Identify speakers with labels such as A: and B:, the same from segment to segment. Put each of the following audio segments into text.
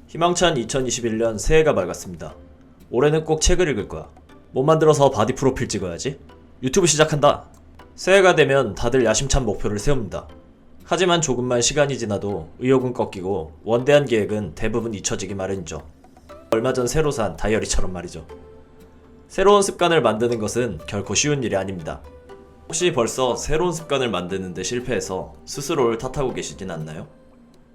A: 희망찬 2021년 새해가 밝았습니다. 올해는 꼭 책을 읽을 거야. 못 만들어서 바디 프로필 찍어야지. 유튜브 시작한다. 새해가 되면 다들 야심찬 목표를 세웁니다. 하지만 조금만 시간이 지나도 의욕은 꺾이고 원대한 계획은 대부분 잊혀지기 마련이죠. 얼마 전 새로 산 다이어리처럼 말이죠. 새로운 습관을 만드는 것은 결코 쉬운 일이 아닙니다. 혹시 벌써 새로운 습관을 만드는데 실패해서 스스로를 탓하고 계시진 않나요?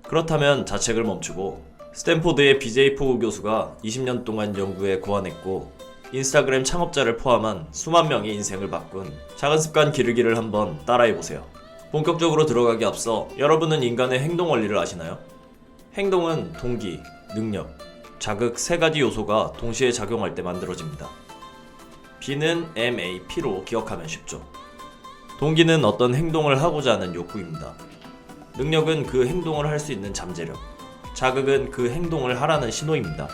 A: 그렇다면 자책을 멈추고 스탠포드의 BJ 포그 교수가 20년 동안 연구에 고안했고 인스타그램 창업자를 포함한 수만 명의 인생을 바꾼 작은 습관 기르기를 한번 따라해보세요. 본격적으로 들어가기 앞서 여러분은 인간의 행동 원리를 아시나요? 행동은 동기, 능력, 자극 세 가지 요소가 동시에 작용할 때 만들어집니다. B는 MAP로 기억하면 쉽죠. 동기는 어떤 행동을 하고자 하는 욕구입니다. 능력은 그 행동을 할 수 있는 잠재력, 자극은 그 행동을 하라는 신호입니다.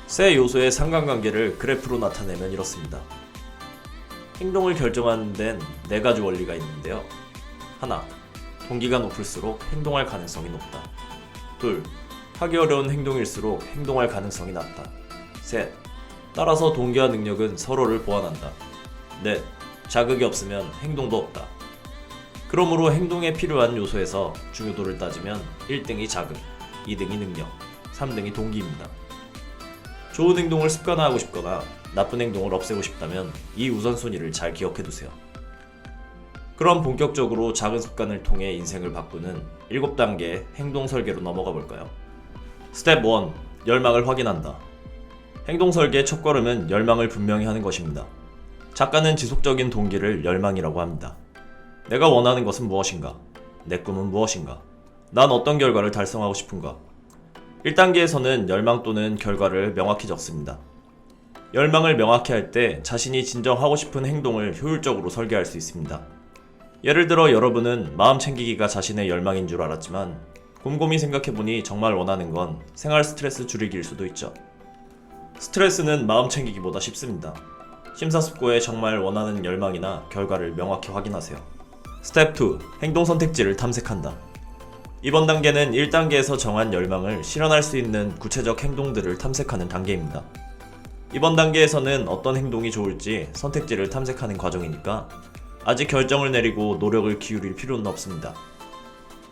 A: 세 요소의 상관관계를 그래프로 나타내면 이렇습니다. 행동을 결정하는 데는 네 가지 원리가 있는데요. 하나, 동기가 높을수록 행동할 가능성이 높다. 둘, 하기 어려운 행동일수록 행동할 가능성이 낮다. 셋, 따라서 동기와 능력은 서로를 보완한다. 넷, 자극이 없으면 행동도 없다. 그러므로 행동에 필요한 요소에서 중요도를 따지면 1등이 자극, 2등이 능력, 3등이 동기입니다. 좋은 행동을 습관화하고 싶거나 나쁜 행동을 없애고 싶다면 이 우선순위를 잘 기억해두세요. 그럼 본격적으로 작은 습관을 통해 인생을 바꾸는 7단계 행동 설계로 넘어가 볼까요? 스텝 1. 열망을 확인한다. 행동 설계의 첫걸음은 열망을 분명히 하는 것입니다. 작가는 지속적인 동기를 열망이라고 합니다. 내가 원하는 것은 무엇인가? 내 꿈은 무엇인가? 난 어떤 결과를 달성하고 싶은가? 1단계에서는 열망 또는 결과를 명확히 적습니다. 열망을 명확히 할 때 자신이 진정 하고 싶은 행동을 효율적으로 설계할 수 있습니다. 예를 들어 여러분은 마음 챙기기가 자신의 열망인 줄 알았지만 곰곰이 생각해보니 정말 원하는 건 생활 스트레스 줄이기일 수도 있죠. 스트레스는 마음 챙기기보다 쉽습니다. 심사숙고해 정말 원하는 열망이나 결과를 명확히 확인하세요. 스텝 2. 행동 선택지를 탐색한다. 이번 단계는 1단계에서 정한 열망을 실현할 수 있는 구체적 행동들을 탐색하는 단계입니다. 이번 단계에서는 어떤 행동이 좋을지 선택지를 탐색하는 과정이니까 아직 결정을 내리고 노력을 기울일 필요는 없습니다.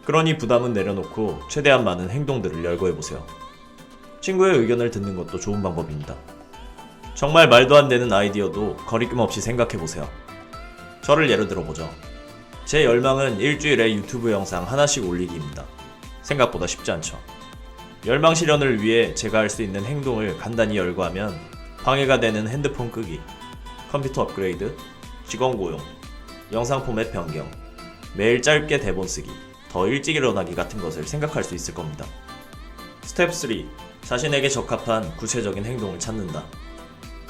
A: 그러니 부담은 내려놓고 최대한 많은 행동들을 열거해보세요. 친구의 의견을 듣는 것도 좋은 방법입니다. 정말 말도 안 되는 아이디어도 거리낌 없이 생각해보세요. 저를 예로 들어보죠. 제 열망은 일주일에 유튜브 영상 하나씩 올리기입니다. 생각보다 쉽지 않죠. 열망 실현을 위해 제가 할 수 있는 행동을 간단히 열거하면 방해가 되는 핸드폰 끄기, 컴퓨터 업그레이드, 직원 고용, 영상 포맷 변경, 매일 짧게 대본 쓰기, 더 일찍 일어나기 같은 것을 생각할 수 있을 겁니다. 스텝 3. 자신에게 적합한 구체적인 행동을 찾는다.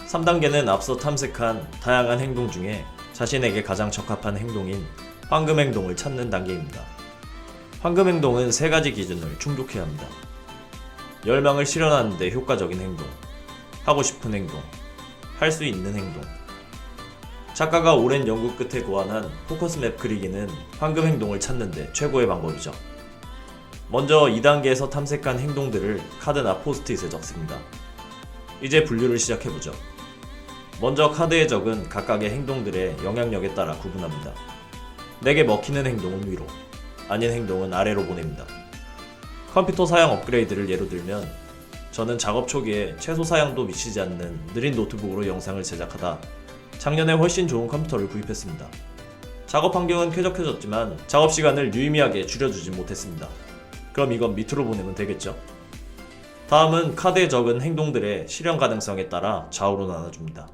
A: 3단계는 앞서 탐색한 다양한 행동 중에 자신에게 가장 적합한 행동인 황금 행동을 찾는 단계입니다. 황금 행동은 세 가지 기준을 충족해야 합니다. 열망을 실현하는 데 효과적인 행동, 하고 싶은 행동, 할 수 있는 행동. 작가가 오랜 연구 끝에 고안한 포커스맵 그리기는 황금 행동을 찾는 데 최고의 방법이죠. 먼저 2단계에서 탐색한 행동들을 카드나 포스트잇에 적습니다. 이제 분류를 시작해보죠. 먼저 카드에 적은 각각의 행동들의 영향력에 따라 구분합니다. 내게 먹히는 행동은 위로, 아닌 행동은 아래로 보냅니다. 컴퓨터 사양 업그레이드를 예로 들면 저는 작업 초기에 최소 사양도 미치지 않는 느린 노트북으로 영상을 제작하다 작년에 훨씬 좋은 컴퓨터를 구입했습니다. 작업 환경은 쾌적해졌지만 작업 시간을 유의미하게 줄여주지 못했습니다. 그럼 이건 밑으로 보내면 되겠죠? 다음은 카드에 적은 행동들의 실현 가능성에 따라 좌우로 나눠줍니다.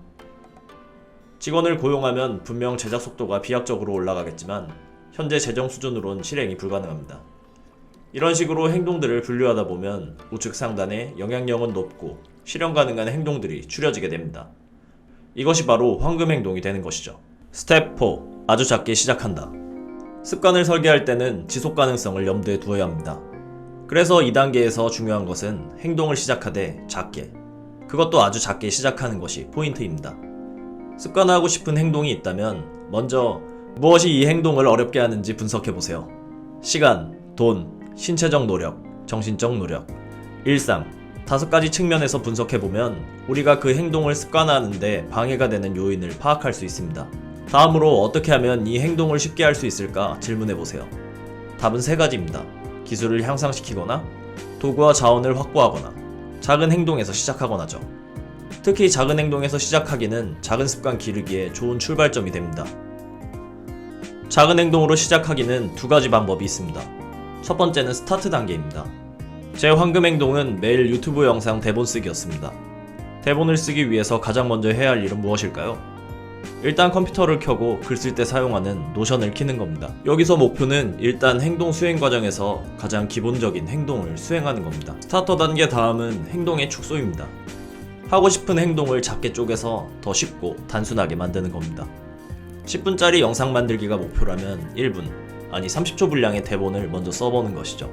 A: 직원을 고용하면 분명 제작 속도가 비약적으로 올라가겠지만 현재 재정 수준으론 실행이 불가능합니다. 이런 식으로 행동들을 분류하다 보면 우측 상단에 영향력은 높고 실현 가능한 행동들이 추려지게 됩니다. 이것이 바로 황금 행동이 되는 것이죠. 스텝 4. 아주 작게 시작한다. 습관을 설계할 때는 지속 가능성을 염두에 두어야 합니다. 그래서 2단계에서 중요한 것은 행동을 시작하되 작게, 그것도 아주 작게 시작하는 것이 포인트입니다. 습관화하고 싶은 행동이 있다면 먼저 무엇이 이 행동을 어렵게 하는지 분석해보세요. 시간, 돈, 신체적 노력, 정신적 노력. 일상, 5가지 측면에서 분석해보면 우리가 그 행동을 습관화하는데 방해가 되는 요인을 파악할 수 있습니다. 다음으로 어떻게 하면 이 행동을 쉽게 할 수 있을까 질문해보세요. 답은 3가지입니다. 기술을 향상시키거나, 도구와 자원을 확보하거나, 작은 행동에서 시작하거나죠. 특히 작은 행동에서 시작하기는 작은 습관 기르기에 좋은 출발점이 됩니다. 작은 행동으로 시작하기는 2가지 방법이 있습니다. 첫 번째는 스타트 단계입니다. 제 황금 행동은 매일 유튜브 영상 대본 쓰기였습니다. 대본을 쓰기 위해서 가장 먼저 해야 할 일은 무엇일까요? 일단 컴퓨터를 켜고 글 쓸 때 사용하는 노션을 켜는 겁니다. 여기서 목표는 일단 행동 수행 과정에서 가장 기본적인 행동을 수행하는 겁니다. 스타터 단계 다음은 행동의 축소입니다. 하고 싶은 행동을 작게 쪼개서 더 쉽고 단순하게 만드는 겁니다. 10분짜리 영상 만들기가 목표라면 1분, 아니 30초 분량의 대본을 먼저 써보는 것이죠.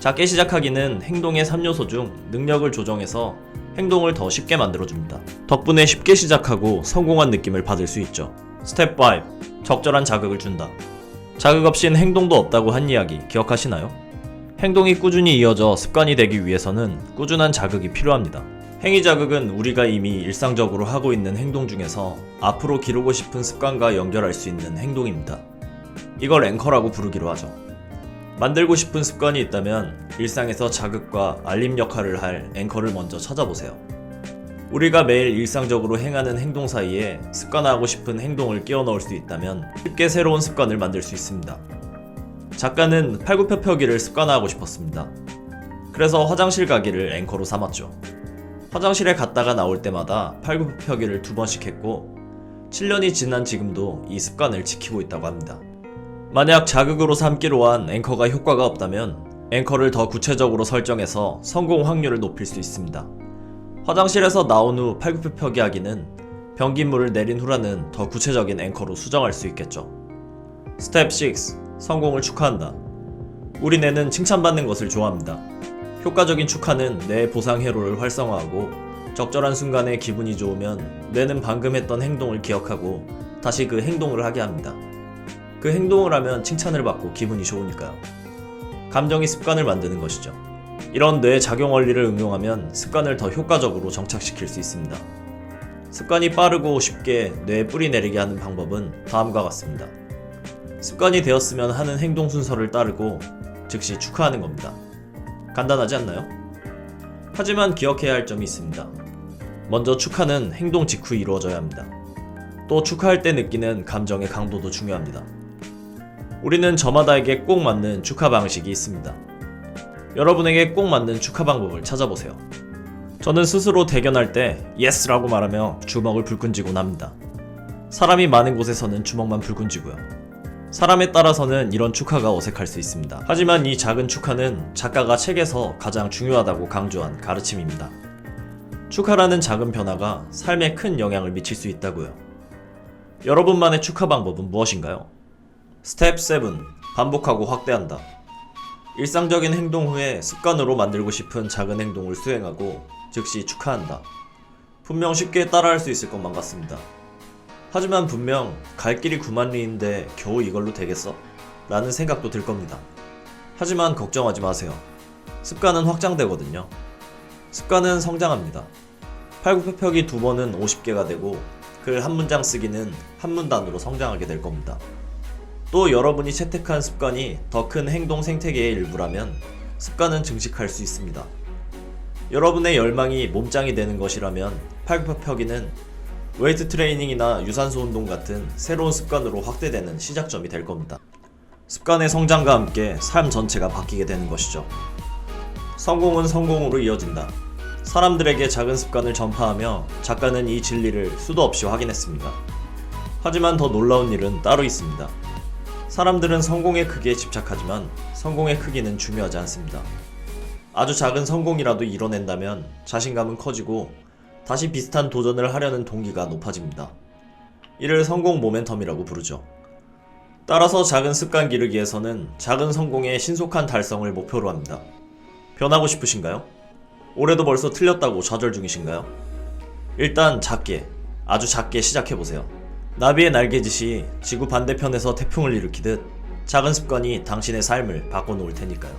A: 작게 시작하기는 행동의 3요소 중 능력을 조정해서 행동을 더 쉽게 만들어줍니다. 덕분에 쉽게 시작하고 성공한 느낌을 받을 수 있죠. 스텝 5. 적절한 자극을 준다. 자극 없인 행동도 없다고 한 이야기 기억하시나요? 행동이 꾸준히 이어져 습관이 되기 위해서는 꾸준한 자극이 필요합니다. 행위 자극은 우리가 이미 일상적으로 하고 있는 행동 중에서 앞으로 기르고 싶은 습관과 연결할 수 있는 행동입니다. 이걸 앵커라고 부르기로 하죠. 만들고 싶은 습관이 있다면 일상에서 자극과 알림 역할을 할 앵커를 먼저 찾아보세요. 우리가 매일 일상적으로 행하는 행동 사이에 습관화하고 싶은 행동을 끼워 넣을 수 있다면 쉽게 새로운 습관을 만들 수 있습니다. 작가는 팔굽혀펴기를 습관화하고 싶었습니다. 그래서 화장실 가기를 앵커로 삼았죠. 화장실에 갔다가 나올 때마다 팔굽혀펴기를 2번씩 했고 7년이 지난 지금도 이 습관을 지키고 있다고 합니다. 만약 자극으로 삼기로 한 앵커가 효과가 없다면 앵커를 더 구체적으로 설정해서 성공 확률을 높일 수 있습니다. 화장실에서 나온 후 팔굽혀펴기 하기는 변기물을 내린 후라는 더 구체적인 앵커로 수정할 수 있겠죠. 스텝 6. 성공을 축하한다. 우리 뇌는 칭찬받는 것을 좋아합니다. 효과적인 축하는 뇌 보상 회로를 활성화하고 적절한 순간에 기분이 좋으면 뇌는 방금 했던 행동을 기억하고 다시 그 행동을 하게 합니다. 그 행동을 하면 칭찬을 받고 기분이 좋으니까요. 감정이 습관을 만드는 것이죠. 이런 뇌 작용 원리를 응용하면 습관을 더 효과적으로 정착시킬 수 있습니다. 습관이 빠르고 쉽게 뇌에 뿌리 내리게 하는 방법은 다음과 같습니다. 습관이 되었으면 하는 행동 순서를 따르고 즉시 축하하는 겁니다. 간단하지 않나요? 하지만 기억해야 할 점이 있습니다. 먼저 축하는 행동 직후 이루어져야 합니다. 또 축하할 때 느끼는 감정의 강도도 중요합니다. 우리는 저마다에게 꼭 맞는 축하 방식이 있습니다. 여러분에게 꼭 맞는 축하 방법을 찾아보세요. 저는 스스로 대견할 때 예스라고 말하며 주먹을 불끈 쥐곤 합니다. 사람이 많은 곳에서는 주먹만 불끈 쥐고요. 사람에 따라서는 이런 축하가 어색할 수 있습니다. 하지만 이 작은 축하는 작가가 책에서 가장 중요하다고 강조한 가르침입니다. 축하라는 작은 변화가 삶에 큰 영향을 미칠 수 있다고요. 여러분만의 축하 방법은 무엇인가요? 스텝 7. 반복하고 확대한다. 일상적인 행동 후에 습관으로 만들고 싶은 작은 행동을 수행하고 즉시 축하한다. 분명 쉽게 따라할 수 있을 것만 같습니다. 하지만 분명 갈 길이 9만 리인데 겨우 이걸로 되겠어? 라는 생각도 들 겁니다. 하지만 걱정하지 마세요. 습관은 확장되거든요. 습관은 성장합니다. 팔굽혀펴기 2번은 50개가 되고 글 한 문장 쓰기는 한 문단으로 성장하게 될 겁니다. 또 여러분이 채택한 습관이 더 큰 행동 생태계의 일부라면 습관은 증식할 수 있습니다. 여러분의 열망이 몸짱이 되는 것이라면 팔굽혀펴기는 웨이트 트레이닝이나 유산소 운동 같은 새로운 습관으로 확대되는 시작점이 될 겁니다. 습관의 성장과 함께 삶 전체가 바뀌게 되는 것이죠. 성공은 성공으로 이어진다. 사람들에게 작은 습관을 전파하며 작가는 이 진리를 수도 없이 확인했습니다. 하지만 더 놀라운 일은 따로 있습니다. 사람들은 성공의 크기에 집착하지만 성공의 크기는 중요하지 않습니다. 아주 작은 성공이라도 이뤄낸다면 자신감은 커지고 다시 비슷한 도전을 하려는 동기가 높아집니다. 이를 성공 모멘텀이라고 부르죠. 따라서 작은 습관 기르기에서는 작은 성공의 신속한 달성을 목표로 합니다. 변하고 싶으신가요? 올해도 벌써 틀렸다고 좌절 중이신가요? 일단 작게, 아주 작게 시작해보세요. 나비의 날개짓이 지구 반대편에서 태풍을 일으키듯 작은 습관이 당신의 삶을 바꿔놓을 테니까요.